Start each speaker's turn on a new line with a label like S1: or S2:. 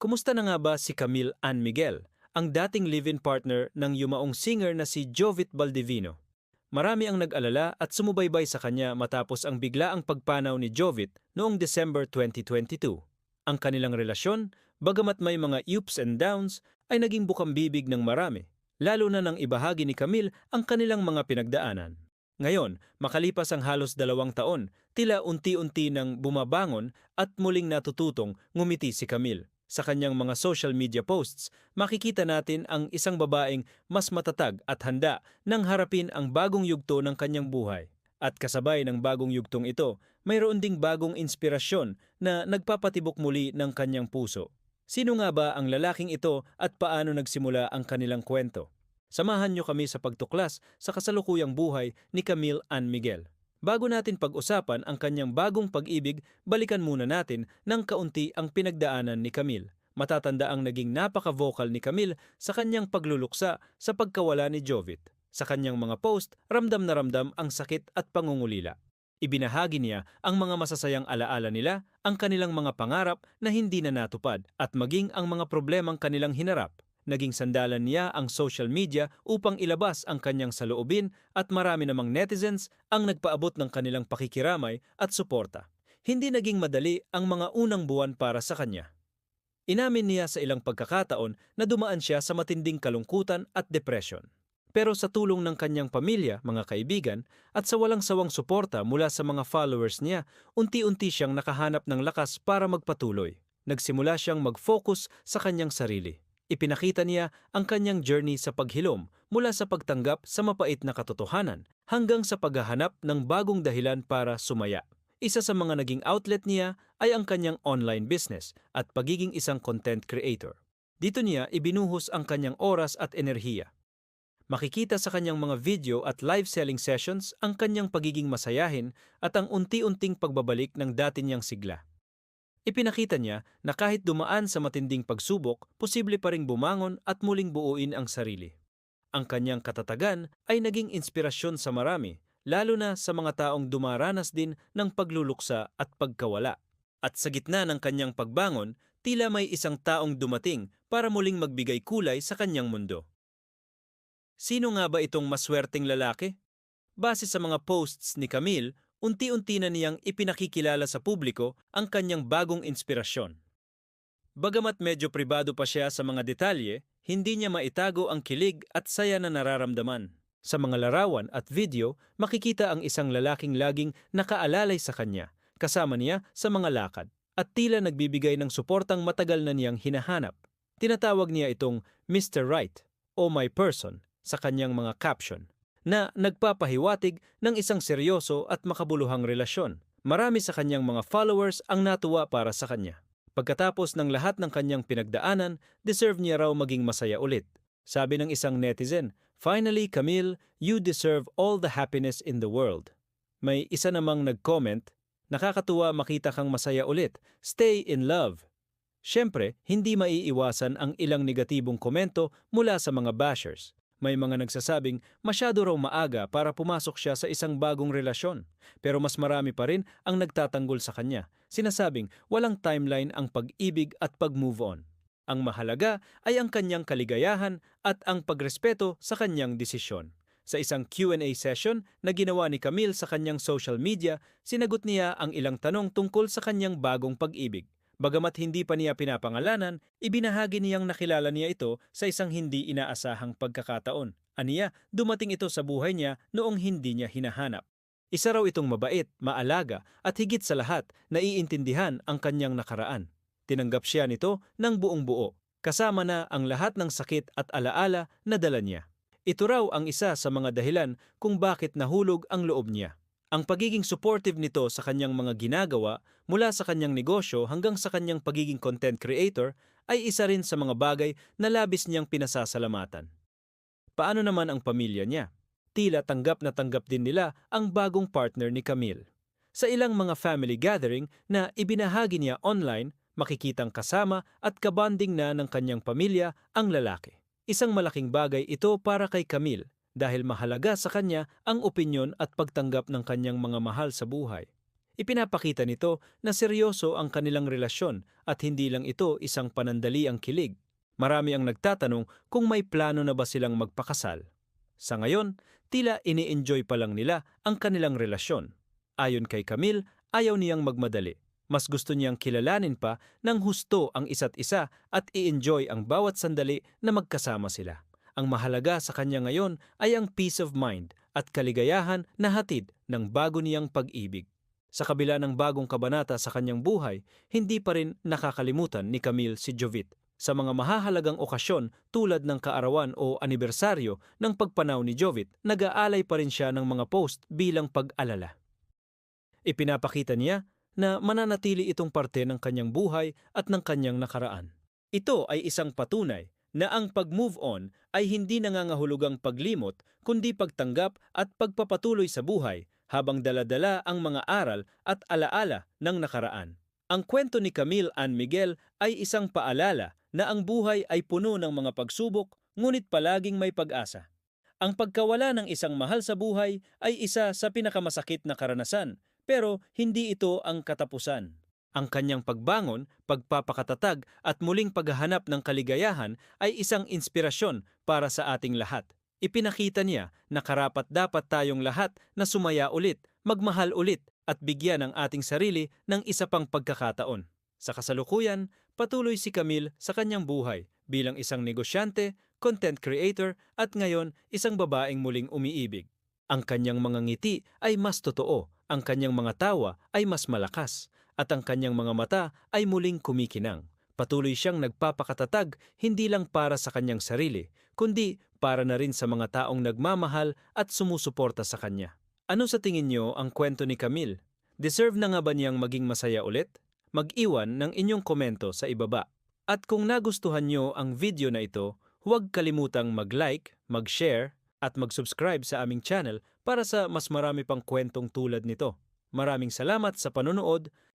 S1: Kumusta na nga ba si Camille Ann Miguel, ang dating live-in partner ng yumaong singer na si Jovit Baldivino? Marami ang nag-alala at sumubaybay sa kanya matapos ang biglaang pagpanaw ni Jovit noong December 2022. Ang kanilang relasyon, bagamat may mga ups and downs, ay naging bukambibig ng marami, lalo na nang ibahagi ni Camille ang kanilang mga pinagdaanan. Ngayon, makalipas ang halos 2 taon, tila unti-unti nang bumabangon at muling natututong ngumiti si Camille. Sa kanyang mga social media posts, makikita natin ang isang babaeng mas matatag at handa nang harapin ang bagong yugto ng kanyang buhay. At kasabay ng bagong yugtong ito, mayroon ding bagong inspirasyon na nagpapatibok muli ng kanyang puso. Sino nga ba ang lalaking ito at paano nagsimula ang kanilang kwento? Samahan niyo kami sa pagtuklas sa kasalukuyang buhay ni Camille Ann Miguel. Bago natin pag-usapan ang kanyang bagong pag-ibig, balikan muna natin ng kaunti ang pinagdaanan ni Camille. Matatanda ang naging napaka-vocal ni Camille sa kanyang pagluluksa sa pagkawala ni Jovit. Sa kanyang mga post, ramdam na ramdam ang sakit at pangungulila. Ibinahagi niya ang mga masasayang alaala nila, ang kanilang mga pangarap na hindi na natupad at maging ang mga problemang kanilang hinarap. Naging sandalan niya ang social media upang ilabas ang kanyang saloobin at marami namang netizens ang nagpaabot ng kanilang pakikiramay at suporta. Hindi naging madali ang mga unang buwan para sa kanya. Inamin niya sa ilang pagkakataon na dumaan siya sa matinding kalungkutan at depression. Pero sa tulong ng kanyang pamilya, mga kaibigan, at sa walang sawang suporta mula sa mga followers niya, unti-unti siyang nakahanap ng lakas para magpatuloy. Nagsimula siyang mag-focus sa kanyang sarili. Ipinakita niya ang kanyang journey sa paghilom mula sa pagtanggap sa mapait na katotohanan hanggang sa paghahanap ng bagong dahilan para sumaya. Isa sa mga naging outlet niya ay ang kanyang online business at pagiging isang content creator. Dito niya ibinuhos ang kanyang oras at enerhiya. Makikita sa kanyang mga video at live selling sessions ang kanyang pagiging masayahin at ang unti-unting pagbabalik ng dati niyang sigla. Ipinakita niya na kahit dumaan sa matinding pagsubok, posible pa ring bumangon at muling buuin ang sarili. Ang kanyang katatagan ay naging inspirasyon sa marami, lalo na sa mga taong dumaranas din ng pagluluksa at pagkawala. At sa gitna ng kanyang pagbangon, tila may isang taong dumating para muling magbigay kulay sa kanyang mundo. Sino nga ba itong maswerteng lalaki? Base sa mga posts ni Camille, unti-unti na niyang ipinakikilala sa publiko ang kanyang bagong inspirasyon. Bagamat medyo pribado pa siya sa mga detalye, hindi niya maitago ang kilig at saya na nararamdaman. Sa mga larawan at video, makikita ang isang lalaking laging nakaalalay sa kanya, kasama niya sa mga lakad, at tila nagbibigay ng suportang matagal na niyang hinahanap. Tinatawag niya itong Mr. Right o My Person sa kanyang mga caption, na nagpapahiwatig ng isang seryoso at makabuluhang relasyon. Marami sa kanyang mga followers ang natuwa para sa kanya. Pagkatapos ng lahat ng kanyang pinagdaanan, deserve niya raw maging masaya ulit. Sabi ng isang netizen, "Finally, Camille, you deserve all the happiness in the world." May isa namang nag-comment, "Nakakatuwa makita kang masaya ulit. Stay in love." Siyempre, hindi maiiwasan ang ilang negatibong komento mula sa mga bashers. May mga nagsasabing masyado raw maaga para pumasok siya sa isang bagong relasyon. Pero mas marami pa rin ang nagtatanggol sa kanya. Sinasabing walang timeline ang pag-ibig at pag-move on. Ang mahalaga ay ang kanyang kaligayahan at ang pagrespeto sa kanyang desisyon. Sa isang Q&A session na ginawa ni Camille sa kanyang social media, sinagot niya ang ilang tanong tungkol sa kanyang bagong pag-ibig. Bagamat hindi pa niya pinapangalanan, ibinahagi niyang nakilala niya ito sa isang hindi inaasahang pagkakataon. Aniya, dumating ito sa buhay niya noong hindi niya hinahanap. Isa raw itong mabait, maalaga at higit sa lahat, naiintindihan ang kanyang nakaraan. Tinanggap siya nito ng buong buo, kasama na ang lahat ng sakit at alaala na dala niya. Ito raw ang isa sa mga dahilan kung bakit nahulog ang loob niya. Ang pagiging supportive nito sa kanyang mga ginagawa mula sa kanyang negosyo hanggang sa kanyang pagiging content creator ay isa rin sa mga bagay na labis niyang pinasasalamatan. Paano naman ang pamilya niya? Tila tanggap na tanggap din nila ang bagong partner ni Camille. Sa ilang mga family gathering na ibinahagi niya online, makikitang kasama at kabanding na ng kanyang pamilya ang lalaki. Isang malaking bagay ito para kay Camille, dahil mahalaga sa kanya ang opinyon at pagtanggap ng kanyang mga mahal sa buhay. Ipinapakita nito na seryoso ang kanilang relasyon at hindi lang ito isang panandaliang kilig. Marami ang nagtatanong kung may plano na ba silang magpakasal. Sa ngayon, tila ini-enjoy pa lang nila ang kanilang relasyon. Ayon kay Camille, ayaw niyang magmadali. Mas gusto niyang kilalanin pa ng husto ang isa't isa at i-enjoy ang bawat sandali na magkasama sila. Ang mahalaga sa kanya ngayon ay ang peace of mind at kaligayahan na hatid ng bago niyang pag-ibig. Sa kabila ng bagong kabanata sa kanyang buhay, hindi pa rin nakakalimutan ni Camille si Jovit. Sa mga mahahalagang okasyon tulad ng kaarawan o anibersaryo ng pagpanaw ni Jovit, nag-aalay pa rin siya ng mga post bilang pag-alala. Ipinapakita niya na mananatili itong parte ng kanyang buhay at ng kanyang nakaraan. Ito ay isang patunay na ang pag-move on ay hindi nangangahulugang paglimot kundi pagtanggap at pagpapatuloy sa buhay habang daladala ang mga aral at alaala ng nakaraan. Ang kwento ni Camille Ann Miguel ay isang paalala na ang buhay ay puno ng mga pagsubok ngunit palaging may pag-asa. Ang pagkawala ng isang mahal sa buhay ay isa sa pinakamasakit na karanasan, pero hindi ito ang katapusan. Ang kanyang pagbangon, pagpapakatatag at muling paghahanap ng kaligayahan ay isang inspirasyon para sa ating lahat. Ipinakita niya na karapat-dapat tayong lahat na sumaya ulit, magmahal ulit at bigyan ang ating sarili ng isa pang pagkakataon. Sa kasalukuyan, patuloy si Camille sa kanyang buhay bilang isang negosyante, content creator at ngayon isang babaeng muling umiibig. Ang kanyang mga ngiti ay mas totoo, ang kanyang mga tawa ay mas malakas, at ang kanyang mga mata ay muling kumikinang. Patuloy siyang nagpapakatatag hindi lang para sa kanyang sarili, kundi para na rin sa mga taong nagmamahal at sumusuporta sa kanya. Ano sa tingin niyo ang kwento ni Camille? Deserve na nga ba niyang maging masaya ulit? Mag-iwan ng inyong komento sa ibaba. At kung nagustuhan niyo ang video na ito, huwag kalimutang mag-like, mag-share, at mag-subscribe sa aming channel para sa mas marami pang kwentong tulad nito. Maraming salamat sa panonood